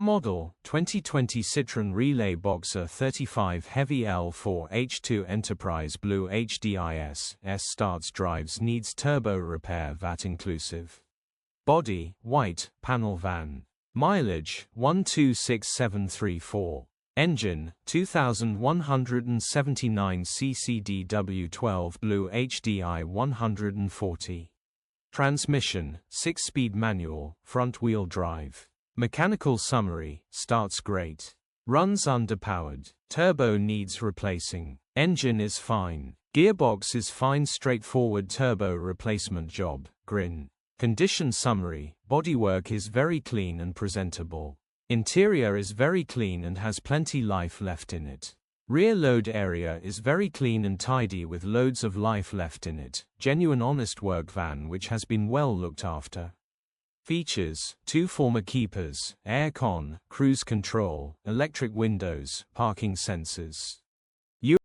Model, 2020 Citroen Relay Boxer 35 Heavy L4h2 Enterprise Blue HDIS, starts drives needs turbo repair VAT inclusive. Body, white, panel van. Mileage, 126734. Engine, 2179 CCDW12 BLUEHDI 140. Transmission, 6-speed manual, front-wheel drive. Mechanical summary, starts great. Runs underpowered. Turbo needs replacing. Engine is fine. Gearbox is fine, straightforward turbo replacement job, grin. Condition summary, bodywork is very clean and presentable. Interior is very clean and has plenty life left in it. Rear load area is very clean and tidy with loads of life left in it. Genuine honest work van which has been well looked after. Features, 2 former keepers, air con, cruise control, electric windows, parking sensors.